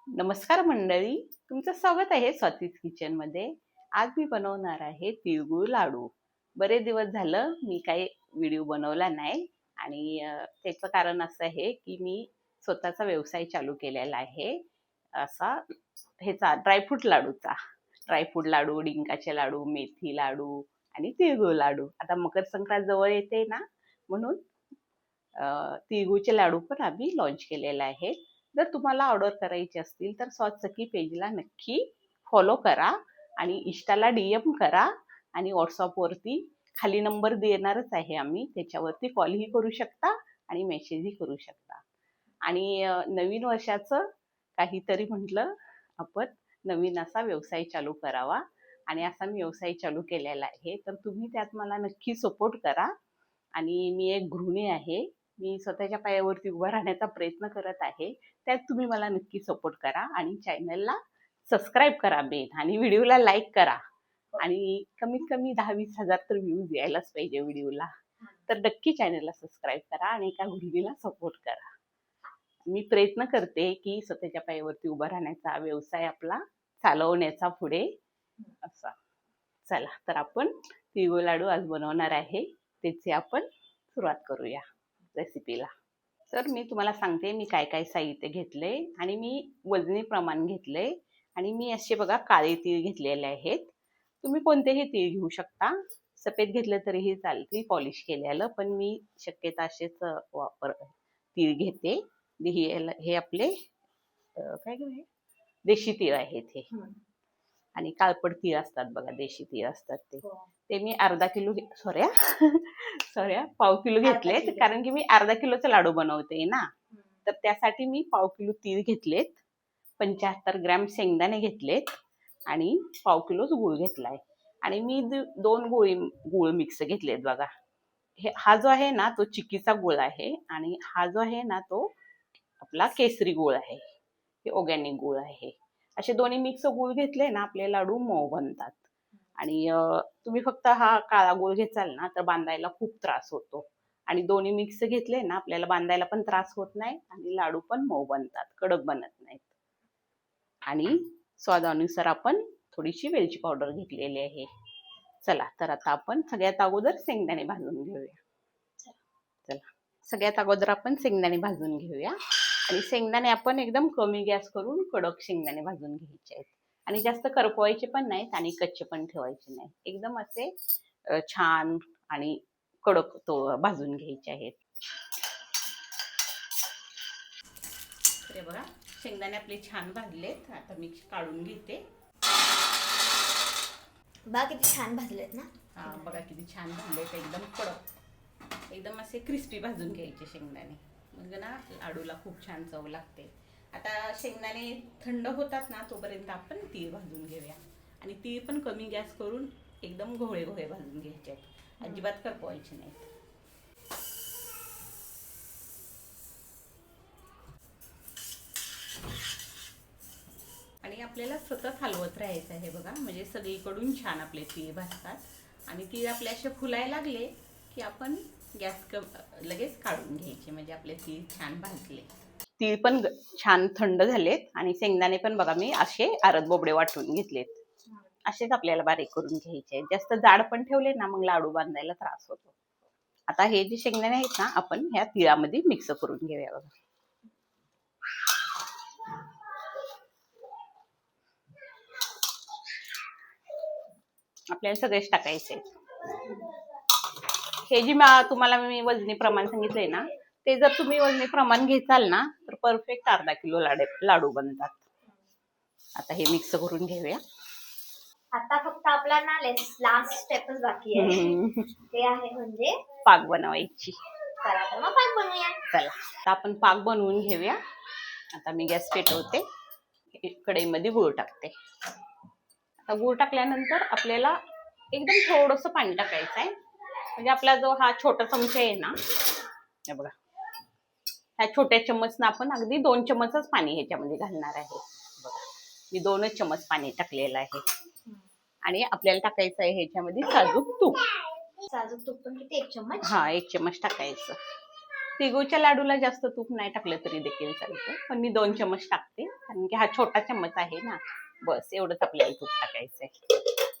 नमस्कार मंडळी, तुमचं स्वागत आहे स्वातीज किचन मध्ये. आज मी बनवणार आहे तिळगुळ लाडू. बरेच दिवस झालं मी काही व्हिडिओ बनवला नाही आणि त्याचं कारण असं आहे की मी स्वतःचा व्यवसाय चालू केलेला आहे. असा ह्याचा ड्रायफ्रूट लाडूचा. ड्रायफ्रूट लाडू, डिंकाचे लाडू, मेथी लाडू आणि तिळगुळ लाडू. आता मकर संक्रांत जवळ येते ना, म्हणून तिळगुळचे लाडू पण आम्ही लॉन्च केलेले आहे. जर तुम्हाला ऑर्डर करायची असतील तर स्वाद सखी पेजला नक्की फॉलो करा आणि इंस्टाला DM करा आणि व्हॉट्सअपवरती खाली नंबर देणारच आहे आम्ही, त्याच्यावरती कॉलही करू शकता आणि मेसेजही करू शकता. आणि नवीन वर्षाचं काहीतरी म्हटलं आपण नवीन असा व्यवसाय चालू करावा आणि असा मी व्यवसाय चालू केलेला आहे, तर तुम्ही त्यात मला नक्की सपोर्ट करा. आणि मी एक गृहिणी आहे, मी स्वतःच्या पायावरती उभं राहण्याचा प्रयत्न करत आहे. त्यात तुम्ही मला नक्की सपोर्ट करा आणि चॅनलला सबस्क्राईब करा मेन आणि व्हिडिओला लाईक करा आणि कमीत कमी 10-20 हजार तर व्ह्यूज यायलाच पाहिजे व्हिडिओला. तर नक्की चॅनलला सबस्क्राईब करा आणि एका गृहिणीला सपोर्ट करा. मी प्रयत्न करते की स्वतःच्या पायावरती उभा राहण्याचा व्यवसाय आपला चालवण्याचा पुढे असा. चला तर आपण तिळगुळ लाडू आज बनवणार आहे, त्याची आपण सुरुवात करूया रेसिपीला. तर मी तुम्हाला सांगते मी काय काय साहित्य घेतले आणि मी वजनी प्रमाण घेतले. आणि मी असे बघा काळे तीळ घेतलेले आहेत. तुम्ही कोणतेही तीळ घेऊ शकता, सफेद घेतलं तरीही चालतील पॉलिश केलेलं, पण मी शक्यता असेच तीळ घेते. हे आपले काय देशी तीळ आहेत हे. आणि काळपट तीळ असतात बघा, देशी तीळ असतात ते मी अर्धा किलो सॉरी पाव किलो घेतलेत, कारण की मी अर्धा किलोचा लाडू बनवते ना, तर त्यासाठी मी पाव किलो तीळ घेतलेत. 75 ग्रॅम शेंगदाणे घेतलेत आणि पाव किलोच गूळ घेतलाय. आणि मी 2 गूळ मिक्स घेतलेत बघा. हा जो आहे ना तो चिक्कीचा गूळ आहे आणि हा जो आहे ना तो आपला केसरी गूळ आहे, हे ऑर्गॅनिक गूळ आहे. असे दोन्ही मिक्स गूळ घेतले ना आपले लाडू मऊ बनतात. आणि तुम्ही फक्त हा काळा गूळ घेचाल ना तर बांधायला खूप त्रास होतो. आणि दोन्ही मिक्स घेतले ना आपल्याला बांधायला पण त्रास होत नाही आणि लाडू पण मऊ बनतात, कडक बनत नाहीत. आणि स्वादानुसार आपण थोडीशी वेलची पावडर घेतलेली आहे. चला तर आता आपण सगळ्यात अगोदर शेंगदाणे भाजून घेऊया. चला सगळ्यात अगोदर आपण शेंगदाणे भाजून घेऊया. आणि शेंगदाणे आपण एकदम कमी गॅस करून कडक शेंगदाणे भाजून घ्यायचे आहेत. आणि जास्त करपवायचे पण नाहीत आणि कच्चे पण ठेवायचे नाही, एकदम असे छान आणि कडक तो भाजून घ्यायचे आहेत. तर बघा शेंगदाणे आपले छान भाजलेत, आता मी काढून घेते. बघा किती छान भाजलेत ना. हा बघा किती छान भाजलेत, एकदम कडक, एकदम असे क्रिस्पी भाजून घ्यायचे शेंगदाणे, म्हणजे ना लाडूला खूप छान चव लागते. आता शेंगदाणे थंड होतात ना तोपर्यंत आपण तीळ भाजून घेऊया. आणि तीळ पण कमी गॅस करून एकदम घोळे घोळे भाजून घ्यायचे आहेत, अजिबात करपवायचे नाहीत. आणि आपल्याला सतत हलवत राहायचं आहे बघा, म्हणजे सगळीकडून छान आपले तीळ भाजतात. आणि तीळ आपले असे फुलायला लागले की आपण गॅस लगेच काढून घ्यायचे, म्हणजे आपले तीळ छान भाजले. तीळ पण छान थंड झालेत आणि शेंगदाणे पण बघा मी असे आरद बोबडे वाटून घेतलेत. असेच आपल्याला बारीक करून घ्यायचे. जास्त जाड पण ठेवले ना मग लाडू बांधायला त्रास होतो. आता हे जे शेंगदाणे आहेत ना आपण ह्या तिळामध्ये मिक्स करून घेऊया बघा. आपल्याला सगळेच टाकायचे. हे जी तुम्हाला मी वजनी प्रमाण सांगितलंय ना, ते जर तुम्ही वजनी प्रमाण घेताल ना तर परफेक्ट अर्धा किलो लाडू बनतात. आता हे मिक्स करून घेऊया. आता फक्त आपला ना लास्ट स्टेपच बाकी आहे, ते आहे म्हणजे पाक बनवायची. चला तर मग पाक बनवूया. चला तर आपण पाक बनवून घेऊया. आता मी गॅस पेटवते, कढईमध्ये गूळ टाकते. आता गूळ टाकल्यानंतर आपल्याला एकदम थोडंसं पाणी टाकायचं आहे, म्हणजे आपला जो हा छोटा चमचा आहे ना, हे बघा ह्या छोट्या चम्मचनं आपण अगदी 2 चम्मचच पाणी ह्याच्यामध्ये घालणार आहे. बघा मी 2च चम्मच पाणी टाकलेलं आहे. आणि आपल्याला टाकायचं आहे ह्याच्यामध्ये साजूक तूप. साजूक तूप पण किती, 1 चम्मच? हा 1 चम्मच टाकायचं. तिळगुळच्या लाडूला जास्त तूप नाही टाकलं तरी देखील चालतं, पण मी 2 चमच टाकते कारण की हा छोटा चमच आहे ना. बस एवढंच आपल्याला तूप टाकायचंय.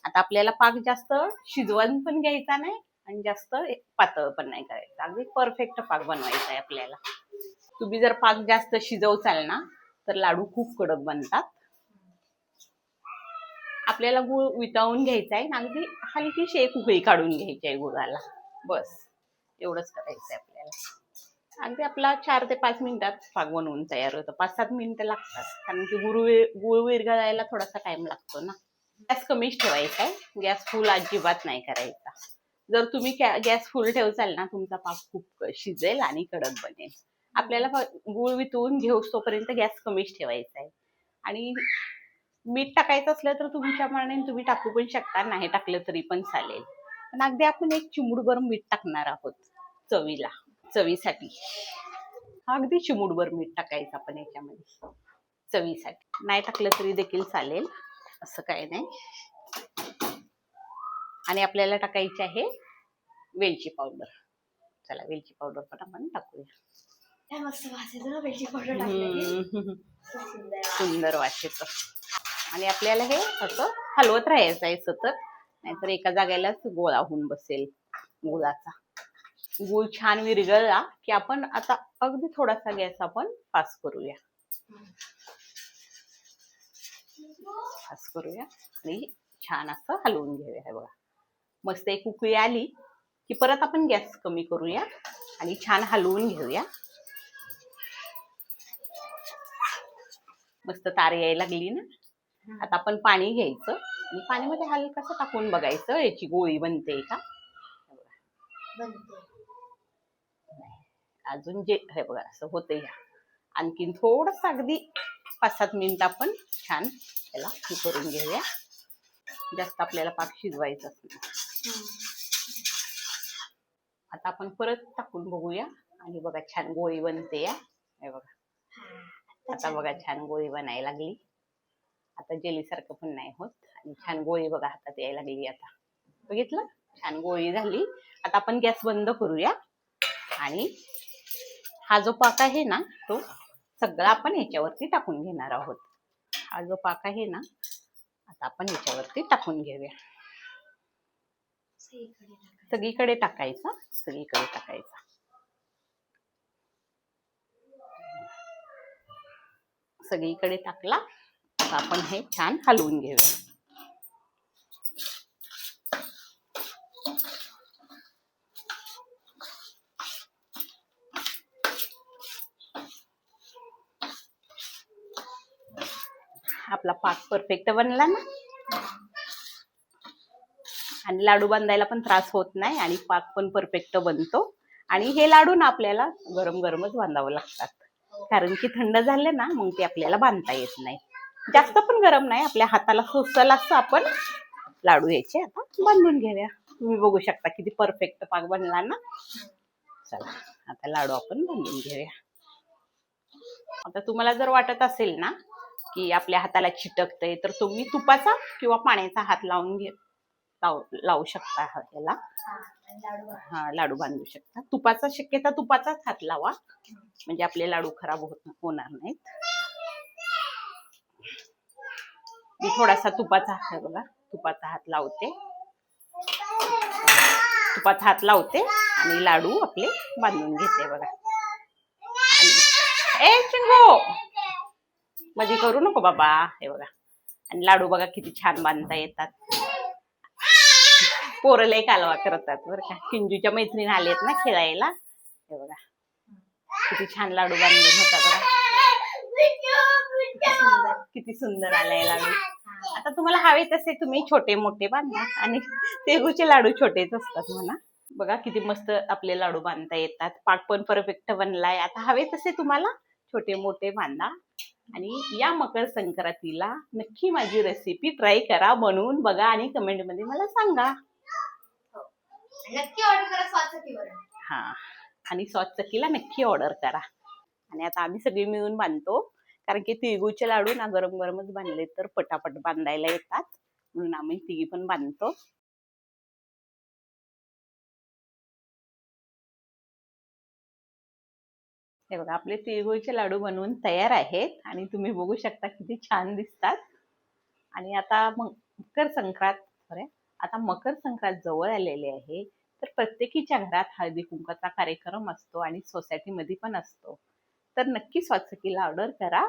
आता आपल्याला पाक जास्त शिजवून पण घ्यायचा नाही आणि जास्त पातळ पण नाही करायचं, अगदी परफेक्ट पाक बनवायचा आहे आपल्याला. तुम्ही जर पाक जास्त शिजवचाल ना तर लाडू खूप कडक बनतात. आपल्याला गुळ वितळून घ्यायचा आहे, अगदी हलकीशी एक उकळी काढून घ्यायची आहे गुळाला. बस एवढंच करायचंय आपल्याला. अगदी आपला 4 ते 5 मिनिटात पाक बनवून तयार होतं. 5-7 मिनिटं लागतात कारण की गुळ विरघळायला थोडासा टाइम लागतो ना. गॅस कमीच ठेवायचा आहे, गॅस फुल अजिबात नाही करायचा. जर तुम्ही गॅस फुल ठेवचाल ना तुमचा पाक खूप शिजेल आणि कडक बनेल. आपल्याला गुळ वितळून घेऊस तोपर्यंत गॅस कमीच ठेवायचा आहे. आणि मीठ टाकायचं असलं तर तुमच्या मनाने तुम्ही टाकू पण शकता, नाही टाकलं तरी पण चालेल. पण अगदी आपण एक चिमूटभर मीठ टाकणार आहोत चवीसाठी. अगदी चिमूटभर मीठ टाकायचं आपण याच्यामध्ये चवीसाठी. नाही टाकलं तरी देखील चालेल, असं काही नाही. आणि आपल्याला टाकायची आहे वेलची पावडर. चला वेलची पावडर पण आपण टाकूया. काय मस्त वास येतो ना वेलची पावडर टाकल्याने. सुंदर वास येतो. आणि आपल्याला हे असं हलवत राहायचं आहे सतत, नाहीतर एका जागेलाच गोळा होऊन बसेल गुळाचा. गुळ छान विरघळला की आपण आता अगदी थोडासा गॅस आपण फास्ट करूया आणि छान असं हलवून घेऊया. हे बघा मस्त एक उकळी आली की परत आपण गॅस कमी करूया आणि छान हलवून घेऊया. मस्त तार यायला लागली ना. आता आपण पाणी घ्यायचं आणि पाण्यामध्ये हलकसं टाकून बघायचं याची गोळी बनते का. अजून जे हे बघा असं होतंय. आणखीन थोडंसं अगदी 5-7 मिनिट आपण छान त्याला हे करून घेऊया. जास्त आपल्याला पाक शिजवायचा नाही. आता आपण परत टाकून बघूया आणि बघा छान गोळी बनते या. हे बघा आता बघा छान गोळी बनायला लागली. आता जेली सारखं पण नाही होत आणि छान गोळी बघा हातात यायला लागली. आता बघितलं छान गोळी झाली. आता आपण गॅस बंद करूया आणि हा जो पाक आहे ना तो सगळा आपण ह्याच्यावरती टाकून घेणार आहोत. हा जो पाक आहे ना आता आपण ह्याच्यावरती टाकून घेऊया. सगळीकडे टाकायचा. सगळीकडे टाकला आता आपण हे छान हलवून घेऊया. आपला पाक परफेक्ट बनला ना आणि लाडू बांधायला पण त्रास होत नाही आणि पाक पण परफेक्ट बनतो. आणि हे लाडू ना आपल्याला गरम गरमच बांधावं लागतात कारण की थंड झाले ना मग ते आपल्याला बांधता येत नाही. जास्त पण गरम नाही, आपल्या हाताला सोसल असं आपण लाडू याचे आता बांधून घेऊया. तुम्ही बघू शकता किती परफेक्ट पाक बनला ना. चला आता लाडू आपण बांधून घेऊया. आता तुम्हाला जर वाटत असेल ना की आपल्या हाताला चिटकतंय तर तुम्ही तुपाचा किंवा पाण्याचा हात लावू शकता याला. लाडू बांधू शकता. तुपाचा शक्यता तुपाचाच हात लावा म्हणजे आपले लाडू खराब होणार नाहीत. मी थोडासा तुपाचा हात लावते आणि लाडू आपले बांधून घेते बघा. ए चिंगू मध्ये करू नको बाबा. हे बघा आणि लाडू बघा किती छान बांधता येतात. पोरं लय कालवा करतात बरं का. किंजूच्या मैत्रीण आलेत ना खेळायला. हे बघा किती छान लाडू बांधून होतात बघा. किती सुंदर आलाय लाडू. आता तुम्हाला हवे तसे तुम्ही छोटे मोठे बांधा आणि तिळगुळचे लाडू छोटेच असतात म्हणा. बघा किती मस्त आपले लाडू बांधता येतात. पाक पण परफेक्ट बनलाय. आता हवे तसे तुम्हाला छोटे मोठे बांधा आणि या मकर संक्रांतीला नक्की माझी रेसिपी ट्राय करा, बनवून बघा आणि कमेंट मध्ये मला सांगा. नक्की ऑर्डर करा स्वाद चक्कीवर. आणि स्वाद चक्कीला नक्की ऑर्डर करा. आणि आता आम्ही सगळी मिळून बांधतो कारण की तिळगुळचे लाडू ना गरम गरमच बांधले तर पटापट बांधायला येतात म्हणून आम्ही तिघी पण बांधतो. हे बघा आपले तिळगुळचे लाडू बनवून तयार आहेत आणि तुम्ही बघू शकता किती छान दिसतात. आणि आता मकर संक्रांत आता मकर संक्रांत जवळ आलेली आहे. तर प्रत्येकीच्या घरात हळदी कुंकाचा कार्यक्रम असतो आणि सोसायटीमध्ये पण असतो. तर नक्की स्वात्सकीला ऑर्डर करा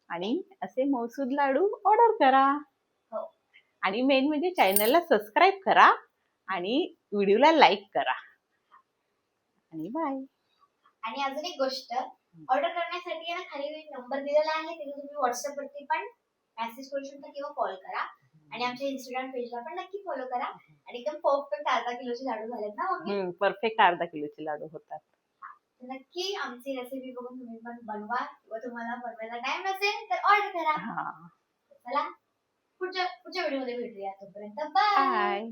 आणि असे मौसूद लाडू ऑर्डर करा. हो. आणि मेन म्हणजे चॅनलला सबस्क्राईब करा आणि व्हिडिओला लाईक करा. आणि बाय. आणि अजून एक गोष्ट, ऑर्डर करण्यासाठी आहे ना खाली नंबर दिलेला आहे, तिथे तुम्ही व्हॉट्सअप वरती पण मेसेज करू शकता किंवा कॉल करा. आणि आमच्या इंस्टाग्राम पेजला पण नक्की फॉलो करा. आणि एकदम परफेक्ट अर्धा किलोचे लाडू झालेत ना मम्मी? परफेक्ट अर्धा किलोचे लाडू होतात. नक्की आमची रेसिपी बघून तुम्ही पण बनवा किंवा तुम्हाला बनवायला टाइम नसेल तर ऑर्डर करा. चला पुढच्या व्हिडिओमध्ये भेटूया. तोपर्यंत बाय. बाय.